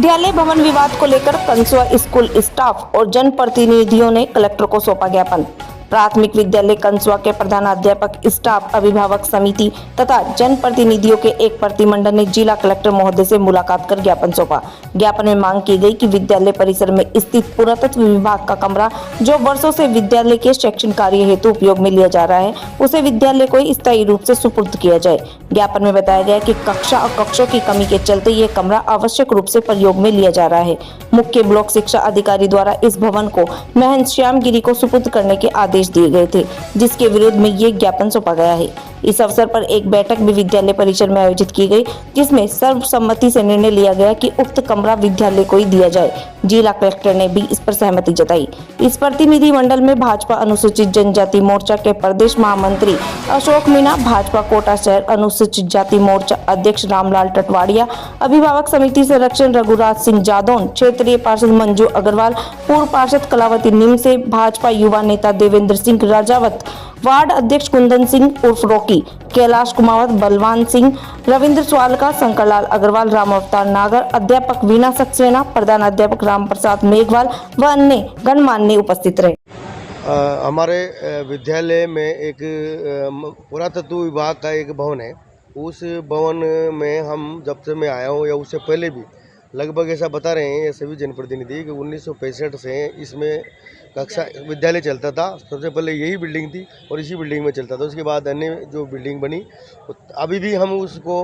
विद्यालय भवन विवाद को लेकर कंसुआ स्कूल स्टाफ और जनप्रतिनिधियों ने कलेक्टर को सौंपा ज्ञापन। प्राथमिक विद्यालय कंसुआ के प्रधानाध्यापक, स्टाफ, अभिभावक समिति तथा जनप्रतिनिधियों के एक प्रतिनिधिमंडल ने जिला कलेक्टर महोदय से मुलाकात कर ज्ञापन सौंपा। ज्ञापन में मांग की गई कि विद्यालय परिसर में स्थित पुरातत्व विभाग का कमरा जो वर्षों से विद्यालय के शैक्षणिक कार्य हेतु उपयोग में लिया जा रहा है, उसे विद्यालय को स्थायी रूप से सुपुर्द किया जाए। ज्ञापन में बताया गया कि कक्षा और कक्षों की कमी के चलते ये कमरा आवश्यक रूप से प्रयोग में लिया जा रहा है। मुख्य ब्लॉक शिक्षा अधिकारी द्वारा इस भवन को महंत श्याम गिरी को सुपुर्द करने के आदेश दिए गए थे, जिसके विरोध में ये ज्ञापन सौंपा गया है। इस अवसर पर एक बैठक भी विद्यालय परिसर में आयोजित की गई, जिसमें सर्वसम्मति से निर्णय लिया गया कि उक्त कमरा विद्यालय को ही दिया जाए। जिला कलेक्टर ने भी इस पर सहमति जताई। इस प्रतिनिधि मंडल में भाजपा अनुसूचित जनजाति मोर्चा के प्रदेश महामंत्री अशोक मीणा, भाजपा कोटा शहर अनुसूचित जाति मोर्चा अध्यक्ष रामलाल टटवाड़िया, अभिभावक समिति संरक्षण रघुराज सिंह जादौन, क्षेत्रीय पार्षद मंजू अग्रवाल, पूर्व पार्षद कलावती निमसे, भाजपा युवा नेता देवेंद्र सिंह राजावत, वार्ड अध्यक्ष कुंदन सिंह उर्फ रॉकी, कैलाश कुमावत, बलवान सिंह, रविंद्र स्वालका, शंकरलाल अग्रवाल, राम अवतार नागर, अध्यापक वीणा सक्सेना, प्रधानाध्यापक राम प्रसाद मेघवाल व अन्य गणमान्य उपस्थित रहे। हमारे विद्यालय में एक पुरातत्व विभाग का एक भवन है। उस भवन में हम जब से मैं आया हूँ या उससे पहले भी लगभग ऐसा बता रहे हैं ये सभी जनप्रतिनिधि कि 1965 से इसमें कक्षा विद्यालय चलता था। सबसे पहले यही बिल्डिंग थी और इसी बिल्डिंग में चलता था। उसके बाद अन्य जो बिल्डिंग बनी, अभी भी हम उसको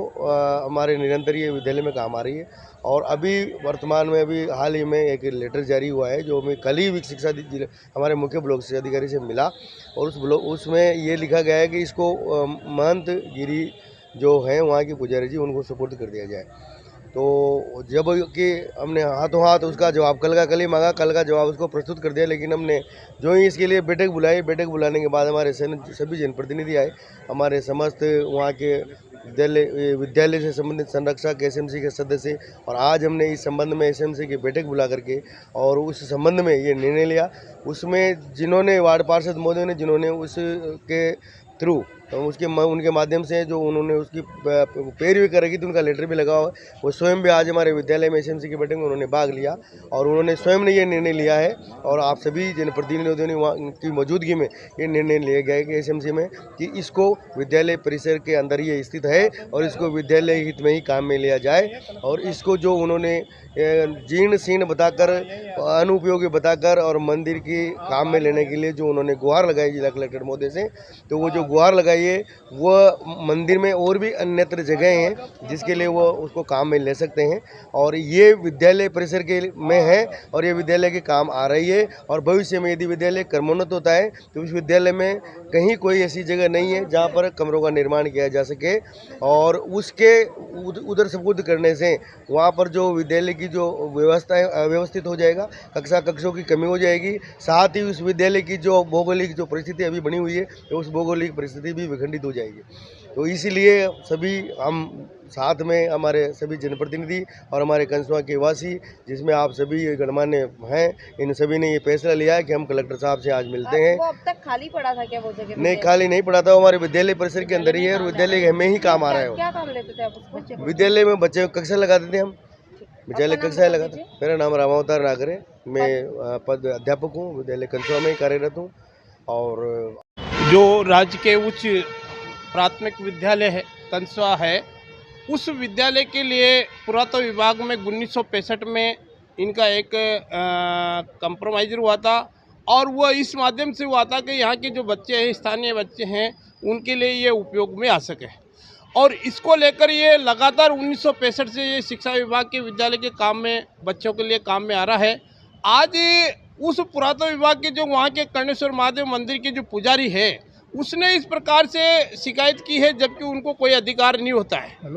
हमारे निरंतर ये विद्यालय में काम आ रही है। और अभी वर्तमान में अभी हाल ही में एक लेटर जारी हुआ है जो हमें कल ही शिक्षा हमारे मुख्य ब्लॉक शिक्षा अधिकारी से मिला, और उसमें ये लिखा गया है कि इसको महंत गिरी जो हैं वहाँ के पुजारी जी, उनको सुपुर्द कर दिया जाए। तो जब कि हमने हाथों हाथ उसका जवाब कल ही मांगा, कल का जवाब उसको प्रस्तुत कर दिया। लेकिन हमने जो ही इसके लिए बैठक बुलाई, बैठक बुलाने के बाद हमारे सभी जनप्रतिनिधि आए, हमारे समस्त वहाँ के विद्यालय से संबंधित संरक्षक, एसएमसी के सदस्य, और आज हमने इस संबंध में एसएमसी की बैठक बुला करके और उस संबंध में ये निर्णय लिया। उसमें जिन्होंने वार्ड पार्षद महोदय ने जिन्होंने उसके थ्रू उनके माध्यम से जो उन्होंने उसकी पैरवी करेगी तो उनका लेटर भी लगा हुआ है, वो स्वयं भी आज हमारे विद्यालय में एसएमसी की बैठक में उन्होंने भाग लिया और उन्होंने स्वयं ने ये निर्णय लिया है। और आप सभी जनप्रतिनिधियों ने वहाँ की मौजूदगी में ये निर्णय लिया गया है कि एसएमसी में कि इसको विद्यालय परिसर के अंदर ही स्थित है और इसको विद्यालय हित में ही काम में लिया जाए। और इसको जो उन्होंने जीर्ण शीर्ण बताकर, अनुपयोगी बताकर और मंदिर की काम में लेने के लिए जो उन्होंने गुहार लगाई जिला कलेक्टर महोदय से, तो वो जो गुहार लगाई है वो मंदिर में और भी अन्यत्र जगह हैं जिसके लिए वो उसको काम में ले सकते हैं। और ये विद्यालय परिसर के में है और ये विद्यालय के काम आ रही है। और भविष्य में यदि विद्यालय क्रमोन्नत होता है तो इस विद्यालय में कहीं कोई ऐसी जगह नहीं है जहाँ पर कमरों का निर्माण किया जा सके। और उसके उधर सुपुर्द करने से वहाँ पर जो विद्यालय की जो व्यवस्था है अव्यवस्थित हो जाएगा, कक्षों की कमी हो जाएगी। साथ ही उस विद्यालय की जो भौगोलिक जो परिस्थिति अभी बनी हुई है तो उस भौगोलिक परिस्थिति भी विखंडित हो जाएगी। तो इसीलिए सभी हम साथ में हमारे सभी जनप्रतिनिधि और हमारे कंसुआ के वासी, जिसमें आप सभी गणमान्य हैं, इन सभी ने ये फैसला लिया है कि हम कलेक्टर साहब से आज मिलते हैं। वो अब तक खाली पड़ा था क्या वो जगह? नहीं, खाली नहीं पड़ा था, हमारे विद्यालय परिसर के अंदर ही है और विद्यालय में ही काम आ रहा है। क्या काम लेते थे आप उसको? विद्यालय में बच्चे कक्षा लगाते थे, हम विद्यालय कक्षाएं लगाते। मेरा नाम राम अवतार नागर है, मैं पद अध्यापक हूँ, विद्यालय कंसुआ में कार्यरत हूँ। और जो राज्य के उच्च प्राथमिक विद्यालय है कंसुआ है, उस विद्यालय के लिए पुरातत्व विभाग में 1965 में इनका एक कंप्रोमाइज़र हुआ था और वह इस माध्यम से हुआ था कि यहाँ के जो बच्चे हैं, स्थानीय बच्चे हैं, उनके लिए ये उपयोग में आ सके। और इसको लेकर ये लगातार 1965 से ये शिक्षा विभाग के विद्यालय के काम में, बच्चों के लिए काम में आ रहा है। आज उस पुरातत्व विभाग के जो वहाँ के कर्णेश्वर महादेव मंदिर के जो पुजारी है, उसने इस प्रकार से शिकायत की है, जबकि उनको कोई अधिकार नहीं होता है।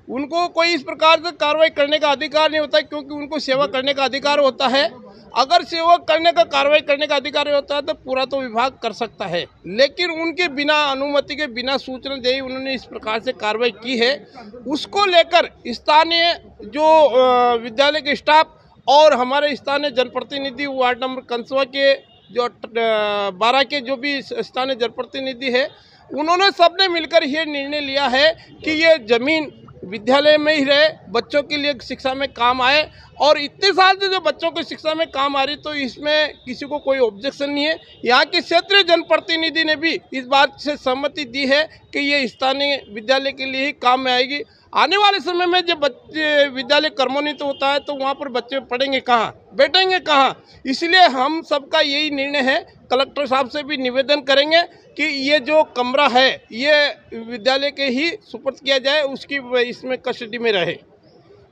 उनको कोई इस प्रकार से कार्रवाई करने का अधिकार नहीं होता है, क्योंकि उनको सेवा करने का अधिकार होता है। अगर सेवा करने का कार्रवाई करने का अधिकार होता है तो पुरातत्व विभाग कर सकता है, लेकिन उनके बिना अनुमति के, बिना सूचना दे उन्होंने इस प्रकार से कार्रवाई की है। उसको लेकर स्थानीय जो विद्यालय के स्टाफ और हमारे स्थानीय जनप्रतिनिधि वार्ड नंबर कंसुआ के जो 12 के जो भी स्थानीय जनप्रतिनिधि है, उन्होंने सबने मिलकर ये निर्णय लिया है कि ये ज़मीन विद्यालय में ही रहे, बच्चों के लिए शिक्षा में काम आए और इतने साल से जो बच्चों की शिक्षा में काम आ रही, तो इसमें किसी को कोई ऑब्जेक्शन नहीं है। यहाँ के क्षेत्रीय जनप्रतिनिधि ने भी इस बात से सहमति दी है कि ये स्थानीय विद्यालय के लिए ही काम में आएगी। आने वाले समय में जब बच्चे विद्यालय कर्मोन्नत होता है तो वहाँ पर बच्चे पढ़ेंगे कहाँ, बैठेंगे कहाँ। इसलिए हम सबका यही निर्णय है, कलेक्टर साहब से भी निवेदन करेंगे कि ये जो कमरा है ये विद्यालय के ही सुपुर्द किया जाए, उसकी इसमें कस्टडी में रहे।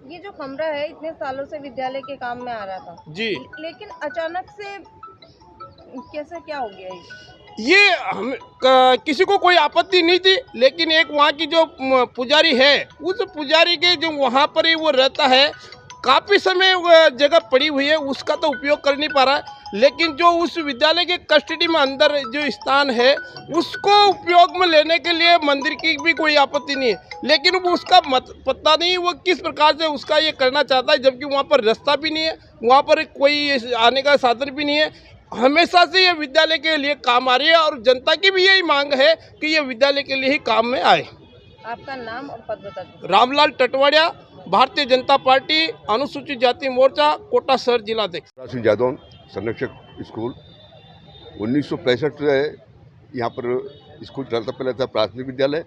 ये जो कमरा है इतने सालों से विद्यालय के काम में आ रहा था जी, लेकिन अचानक से कैसे क्या हो गया ये हम किसी को कोई आपत्ति नहीं थी, लेकिन एक वहाँ की जो पुजारी है, उस पुजारी के जो वहाँ पर ही वो रहता है, काफ़ी समय जगह पड़ी हुई है, उसका तो उपयोग कर नहीं पा रहा है। लेकिन जो उस विद्यालय के कस्टडी में अंदर जो स्थान है उसको उपयोग में लेने के लिए मंदिर की भी कोई आपत्ति नहीं है, लेकिन वो उसका पता नहीं वो किस प्रकार से उसका ये करना चाहता है, जबकि वहाँ पर रास्ता भी नहीं है, वहाँ पर कोई आने का साधन भी नहीं है। हमेशा से ये विद्यालय के लिए काम आ रही है और जनता की भी यही मांग है कि ये विद्यालय के लिए ही काम में आए। आपका नाम और पद बता दीजिए। रामलाल टटवाड़िया, भारतीय जनता पार्टी अनुसूचित जाति मोर्चा, कोटा शहर जिलाध्यक्ष। सिंह जादौन, संरक्षक स्कूल। 1965 से यहाँ पर स्कूल चलता, पहले था प्राथमिक विद्यालय,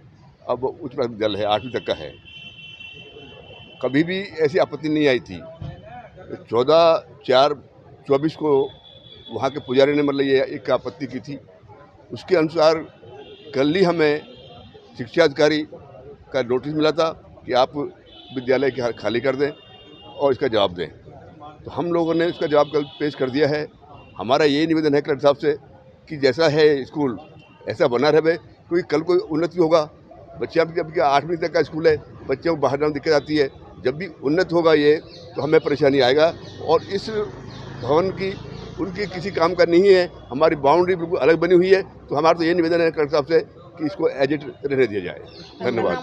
अब उच्च प्राथमिक विद्यालय है, 8वीं तक का है। कभी भी ऐसी आपत्ति नहीं आई थी। 14/4/24 को वहाँ के पुजारी ने मतलब ये एक आपत्ति की थी, उसके अनुसार कल ही हमें शिक्षा अधिकारी का नोटिस मिला था कि आप विद्यालय के खाली कर दें और इसका जवाब दें। तो हम लोगों ने उसका जवाब कल पेश कर दिया है। हमारा यही निवेदन है कलेक्टर साहब से कि जैसा है स्कूल ऐसा बना रहे, क्योंकि कल कोई उन्नति होगा। बच्चे अभी 8वीं तक का स्कूल है, बच्चों को बाहर जाने में दिक्कत आती है। जब भी उन्नत होगा ये तो हमें परेशानी आएगा। और इस भवन की उनकी किसी काम का नहीं है, हमारी बाउंड्री बिल्कुल अलग बनी हुई है। तो हमारा तो ये निवेदन है कलेक्टर साहब से कि इसको एज इट रहने दिया जाए। धन्यवाद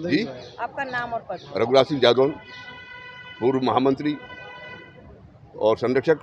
जी। आपका नाम और पद। रघुराज सिंह जादौन, पूर्व महामंत्री और संरक्षक,